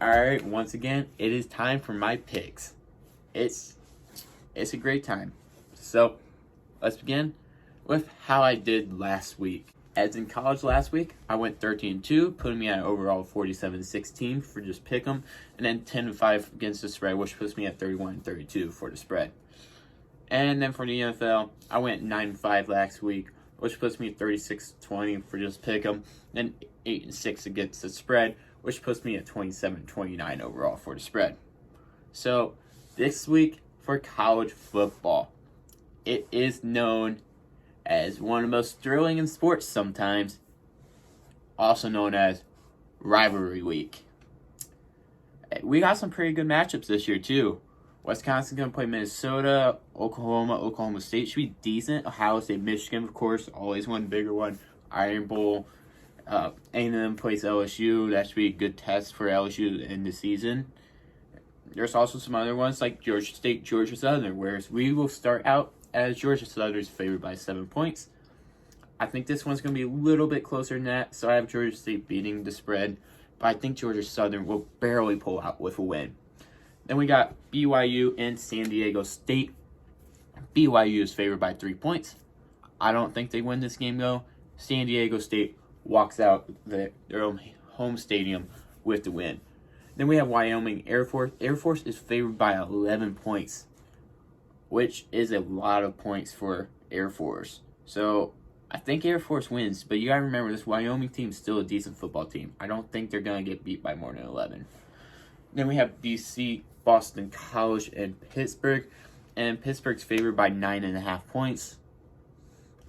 Alright, once again, it is time for my picks. It's a great time. So, let's begin with how I did last week. As in college last week, I went 13-2, putting me at overall 47-16 for just pick 'em, and then 10-5 against the spread, which puts me at 31-32 for the spread. And then for the NFL, I went 9-5 last week, which puts me at 36-20 for just pick 'em, then 8-6 against the spread, which puts me at 27-29 overall for the spread. So, this week for college football, it is known as one of the most thrilling in sports sometimes, also known as Rivalry Week. We got some pretty good matchups this year, too. Wisconsin's going to play Minnesota, Oklahoma State should be decent. Ohio State, Michigan, of course, always one bigger one. Iron Bowl. A&M plays LSU. That should be a good test for LSU in the season. There's also some other ones like Georgia State, Georgia Southern, whereas we will start out as Georgia Southern is favored by 7 points. I think this one's going to be a little bit closer than that, so I have Georgia State beating the spread, but I think Georgia Southern will barely pull out with a win. Then we got BYU and San Diego State. BYU is favored by 3 points. I don't think they win this game, though. San Diego State walks out their own home stadium with the win. Then we have Wyoming Air Force. Air Force is favored by 11 points, which is a lot of points for Air Force. So I think Air Force wins, but you got to remember this Wyoming team is still a decent football team. I don't think they're going to get beat by more than 11. Then we have BC, Boston College, and Pittsburgh. And Pittsburgh's favored by 9.5 points.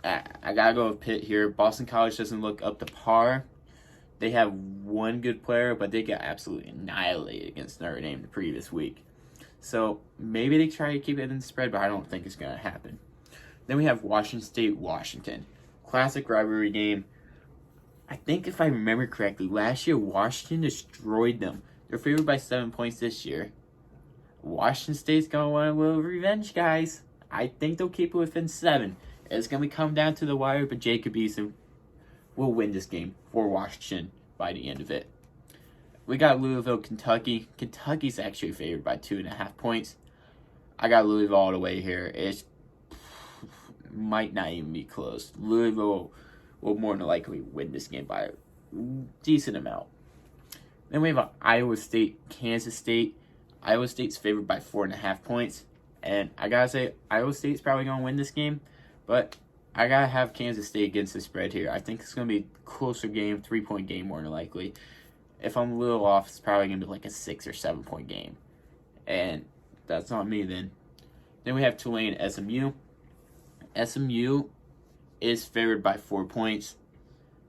I gotta go with Pitt here. Boston College doesn't look up to par. They have one good player, but they got absolutely annihilated against Notre Dame the previous week. So maybe they try to keep it in the spread, but I don't think it's going to happen. Then we have Washington State, Washington. Classic rivalry game. I think if I remember correctly, last year Washington destroyed them. They're favored by 7 points this year. Washington State's going to want a little revenge, guys. I think they'll keep it within 7. It's going to come down to the wire, but Jacob Eason will win this game for Washington by the end of it. We got Louisville, Kentucky. Kentucky's actually favored by 2.5 points. I got Louisville all the way here. It might not even be close. Louisville will more than likely win this game by a decent amount. Then we have Iowa State, Kansas State. Iowa State's favored by 4.5 points. And I gotta say, Iowa State's probably gonna win this game, but I gotta have Kansas State against the spread here. I think it's gonna be a closer game, 3-point game more than likely. If I'm a little off, it's probably going to be like a 6 or 7 point game. And that's not me then. Then we have Tulane, SMU. SMU is favored by 4 points.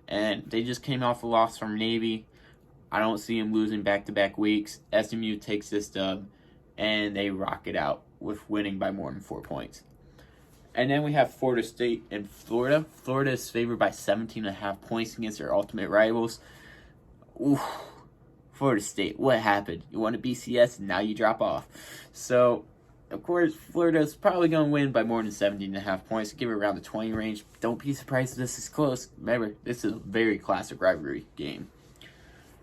And they just came off a loss from Navy. I don't see them losing back-to-back weeks. SMU takes this dub, and they rock it out with winning by more than 4 points. And then we have Florida State and Florida. Florida is favored by 17.5 points against their ultimate rivals. Oof, Florida State, what happened? You won a BCS and now you drop off. So, of course, Florida's probably going to win by more than 17.5 points. Give it around the 20 range. Don't be surprised if this is close. Remember, this is a very classic rivalry game.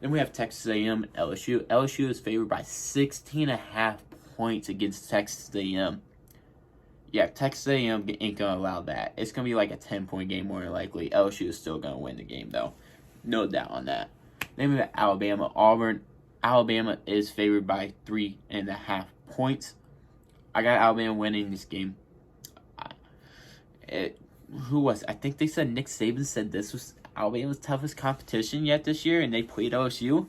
Then we have Texas A&M and LSU. LSU is favored by 16.5 points against Texas A&M. Yeah, Texas A&M ain't going to allow that. It's going to be like a 10-point game more than likely. LSU is still going to win the game, though. No doubt on that. Then we have Alabama, Auburn. Alabama is favored by 3.5 points. I got Alabama winning this game. Who was it? I think they said Nick Saban said this was Alabama's toughest competition yet this year, and they played LSU.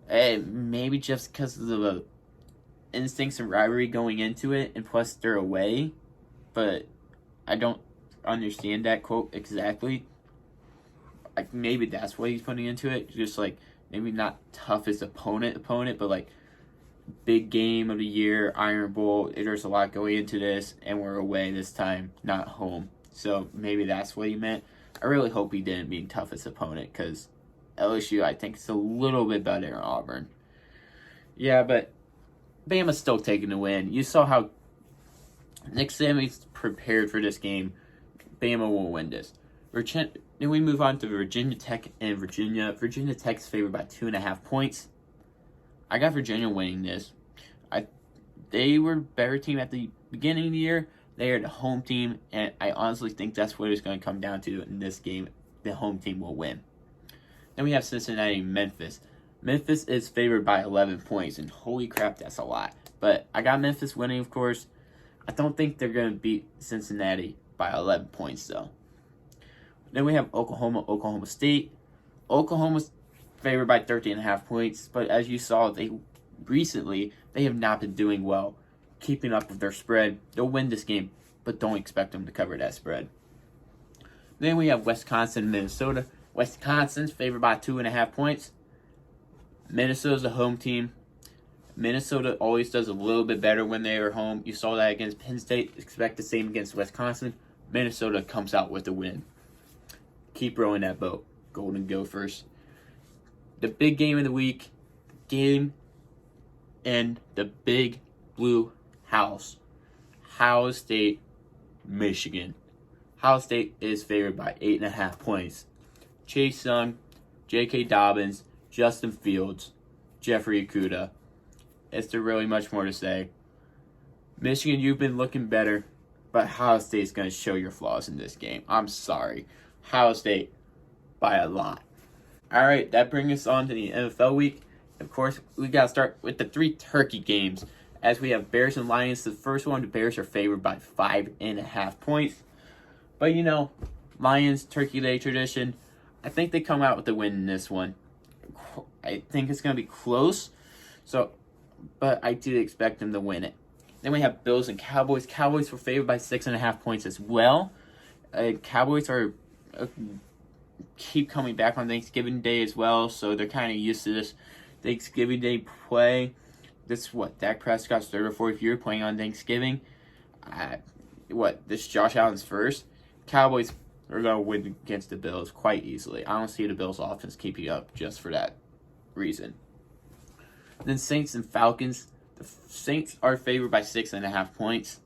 Maybe just because of the instincts and rivalry going into it, and plus they're away. But I don't understand that quote exactly. Like maybe that's what he's putting into it. Just like maybe not toughest opponent, but like big game of the year, Iron Bowl. There's a lot going into this, and we're away this time, not home. So maybe that's what he meant. I really hope he didn't mean toughest opponent, because LSU, I think, is a little bit better than Auburn. Yeah, but Bama's still taking the win. You saw how Nick Saban's prepared for this game. Bama will win this. Then we move on to Virginia Tech and Virginia. Virginia Tech's favored by 2.5 points. I got Virginia winning this. They were a better team at the beginning of the year. They are the home team, and I honestly think that's what it's going to come down to in this game. The home team will win. Then we have Cincinnati and Memphis. Memphis is favored by 11 points, and holy crap, that's a lot. But I got Memphis winning, of course. I don't think they're going to beat Cincinnati by 11 points, though. Then we have Oklahoma State. Oklahoma's favored by 13.5 points, but as you saw, they have not been doing well keeping up with their spread. They'll win this game, but don't expect them to cover that spread. Then we have Wisconsin and Minnesota. Wisconsin's favored by 2.5 points. Minnesota's a home team. Minnesota always does a little bit better when they are home. You saw that against Penn State. Expect the same against Wisconsin. Minnesota comes out with a win. Keep rowing that boat. Golden Gophers. The big game of the week. Game in the Big Blue House. Ohio State, Michigan. Ohio State is favored by 8.5 points. Chase Young, J.K. Dobbins, Justin Fields, Jeffrey Okudah. Is there really much more to say? Michigan, you've been looking better, but Ohio State's going to show your flaws in this game. I'm sorry. Ohio State by a lot. All right, that brings us on to the NFL week. Of course, we got to start with the 3 turkey games. As we have Bears and Lions, the first one, the Bears are favored by 5.5 points. But Lions, Turkey Day tradition, I think they come out with the win in this one. I think it's going to be close, but I do expect them to win it. Then we have Bills and Cowboys. Cowboys were favored by 6.5 points as well. Cowboys are keep coming back on Thanksgiving Day as well, so they're kind of used to this Thanksgiving Day play. This is Dak Prescott's 3rd or 4th year playing on Thanksgiving. This is Josh Allen's first. Cowboys are going to win against the Bills quite easily. I don't see the Bills' offense keeping up just for that reason. Then Saints and Falcons. The Saints are favored by 6.5 points.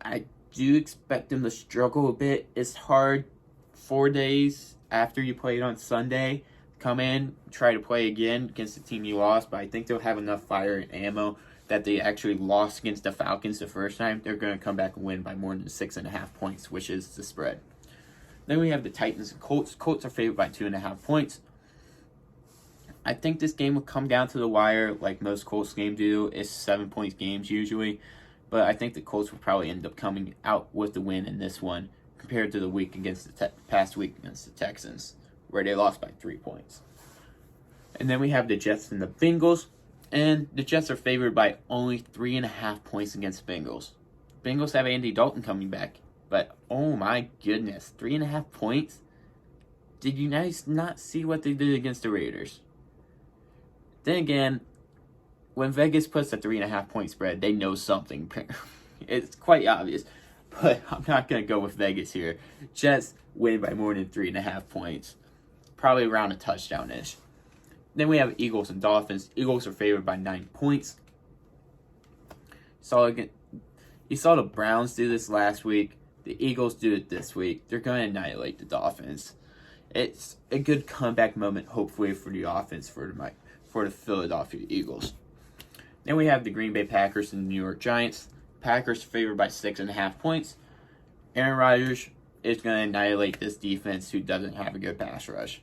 I do expect them to struggle a bit. It's hard 4 days after you played on Sunday. Come in, try to play again against the team you lost, but I think they'll have enough fire and ammo that they actually lost against the Falcons the first time. They're going to come back and win by more than 6.5 points, which is the spread. Then we have the Titans and Colts. Colts are favored by 2.5 points. I think this game will come down to the wire like most Colts games do. It's 7-point games usually, but I think the Colts will probably end up coming out with the win in this one compared to the week against the past week against the Texans, where they lost by 3 points. And then we have the Jets and the Bengals. And the Jets are favored by only 3.5 points against the Bengals. Bengals have Andy Dalton coming back. But, oh my goodness, 3.5 points? Did you guys not see what they did against the Raiders? Then again, when Vegas puts a 3.5 point spread, they know something. It's quite obvious. But I'm not going to go with Vegas here. Jets win by more than 3.5 points. Probably around a touchdown-ish. Then we have Eagles and Dolphins. Eagles are favored by 9 points. You saw the Browns do this last week. The Eagles do it this week. They're going to annihilate the Dolphins. It's a good comeback moment, hopefully, for the offense for the Philadelphia Eagles. Then we have the Green Bay Packers and the New York Giants. Packers favored by 6.5 points. Aaron Rodgers is going to annihilate this defense who doesn't have a good pass rush.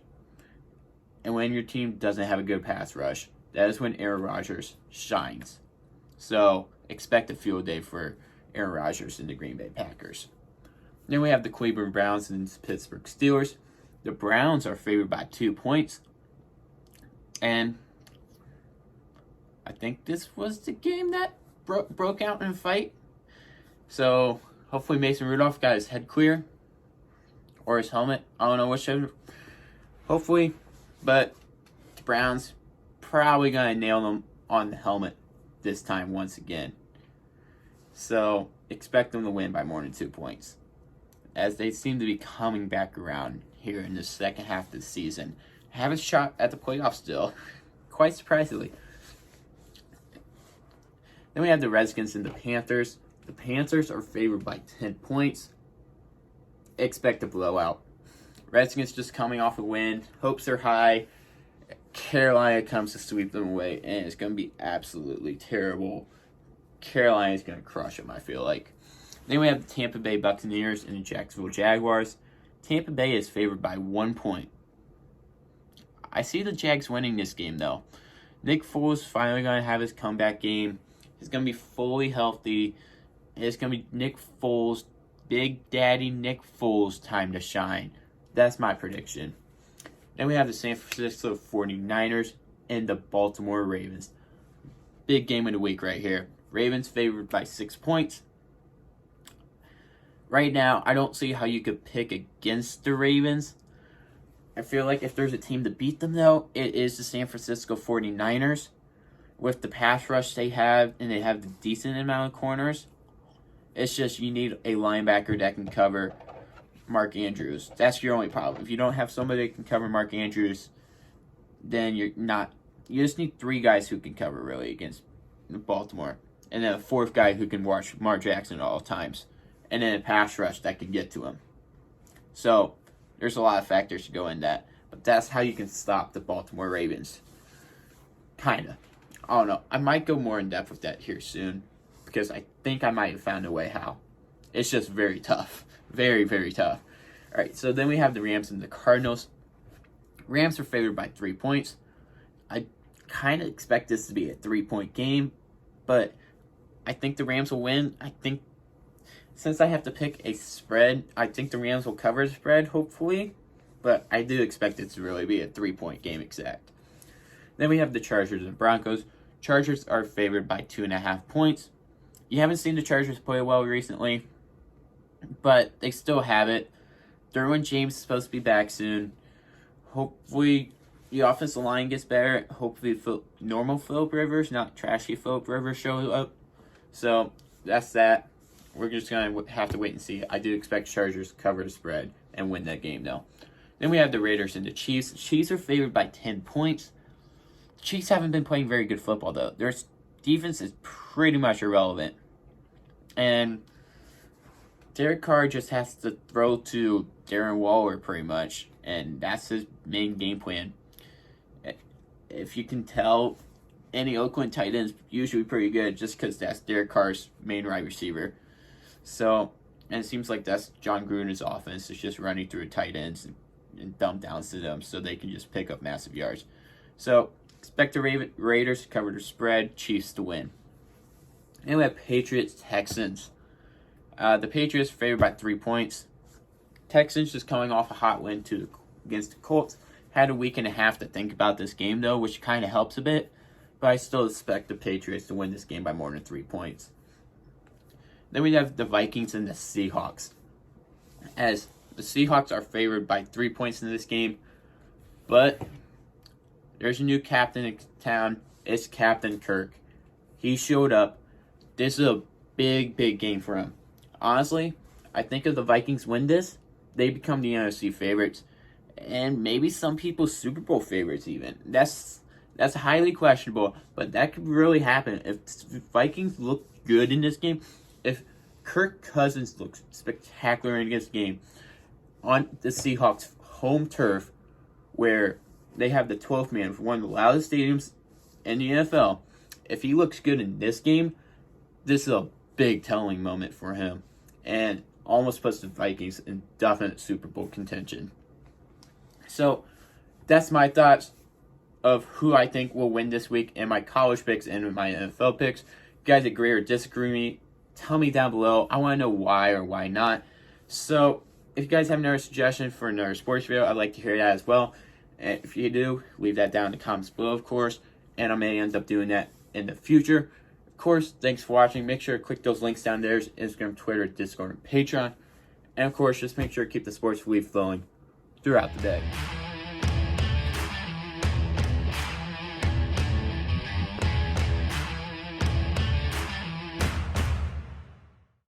And when your team doesn't have a good pass rush, that is when Aaron Rodgers shines. So expect a field day for Aaron Rodgers and the Green Bay Packers. Then we have the Cleveland Browns and the Pittsburgh Steelers. The Browns are favored by 2 points. And I think this was the game that broke out in a fight. So hopefully Mason Rudolph got his head clear. Or his helmet. I don't know which. Hopefully. But the Browns probably going to nail them on the helmet this time once again. So expect them to win by more than 2 points, as they seem to be coming back around here in the second half of the season. Have a shot at the playoffs still, quite surprisingly. Then we have the Redskins and the Panthers. The Panthers are favored by 10 points. Expect a blowout. Redskins just coming off a win. Hopes are high. Carolina comes to sweep them away, and it's going to be absolutely terrible. Carolina's going to crush them, I feel like. Then we have the Tampa Bay Buccaneers and the Jacksonville Jaguars. Tampa Bay is favored by 1 point. I see the Jags winning this game, though. Nick Foles is finally going to have his comeback game. He's going to be fully healthy. It's going to be Nick Foles, Big Daddy Nick Foles time to shine. That's my prediction. Then we have the San Francisco 49ers and the Baltimore Ravens. Big game of the week right here. Ravens favored by 6 points. Right now, I don't see how you could pick against the Ravens. I feel like if there's a team to beat them, though, it is the San Francisco 49ers. With the pass rush they have, and they have the decent amount of corners, it's just you need a linebacker that can cover Mark Andrews. That's your only problem. If you don't have somebody that can cover Mark Andrews, then you just need 3 guys who can cover, really, against Baltimore. And then a 4th guy who can watch Lamar Jackson at all times. And then a pass rush that can get to him. So, there's a lot of factors to go in that. But that's how you can stop the Baltimore Ravens. Kinda. I don't know. I might go more in depth with that here soon. Because I think I might have found a way how. It's just very tough. Very, very tough. Alright, so then we have the Rams and the Cardinals. Rams are favored by 3 points. I kind of expect this to be a 3-point game. But I think the Rams will win. I think since I have to pick a spread, I think the Rams will cover the spread, hopefully. But I do expect it to really be a 3-point game exact. Then we have the Chargers and Broncos. Chargers are favored by 2.5 points. You haven't seen the Chargers play well recently, but they still have it. Derwin James is supposed to be back soon. Hopefully, the offensive line gets better. Hopefully, normal Phillip Rivers, not trashy Phillip Rivers, show up. So, that's that. We're just going to have to wait and see. I do expect Chargers to cover the spread and win that game, though. Then we have the Raiders and the Chiefs. The Chiefs are favored by 10 points. The Chiefs haven't been playing very good football, though. Their defense is pretty much irrelevant. And Derek Carr just has to throw to Darren Waller, pretty much. And that's his main game plan. If you can tell, any Oakland tight ends usually pretty good just because that's Derek Carr's main wide receiver. So, and it seems like that's John Gruden's offense. It's just running through tight ends and dump downs to them so they can just pick up massive yards. So, expect the Raiders to cover the spread, Chiefs to win. And we have Patriots-Texans. The Patriots are favored by 3 points. Texans just coming off a hot win against the Colts. Had a week and a half to think about this game, though, which kind of helps a bit. But I still expect the Patriots to win this game by more than 3 points. Then we have the Vikings and the Seahawks. As the Seahawks are favored by 3 points in this game. But there's a new captain in town. It's Captain Kirk. He showed up. This is a big, big game for him. Honestly, I think if the Vikings win this, they become the NFC favorites. And maybe some people's Super Bowl favorites even. That's highly questionable, but that could really happen. If the Vikings look good in this game, if Kirk Cousins looks spectacular in this game on the Seahawks' home turf, where they have the 12th man for one of the loudest stadiums in the NFL, if he looks good in this game, this is a big telling moment for him, and almost puts the Vikings in definite Super Bowl contention. So, that's my thoughts of who I think will win this week in my college picks and my NFL picks. If you guys agree or disagree with me, tell me down below. I want to know why or why not. So, if you guys have another suggestion for another sports video, I'd like to hear that as well. And if you do, leave that down in the comments below, of course. And I may end up doing that in the future. Of course, thanks for watching. Make sure to click those links down there. Instagram, Twitter, Discord, and Patreon. And of course, just make sure to keep the sports leaf flowing throughout the day.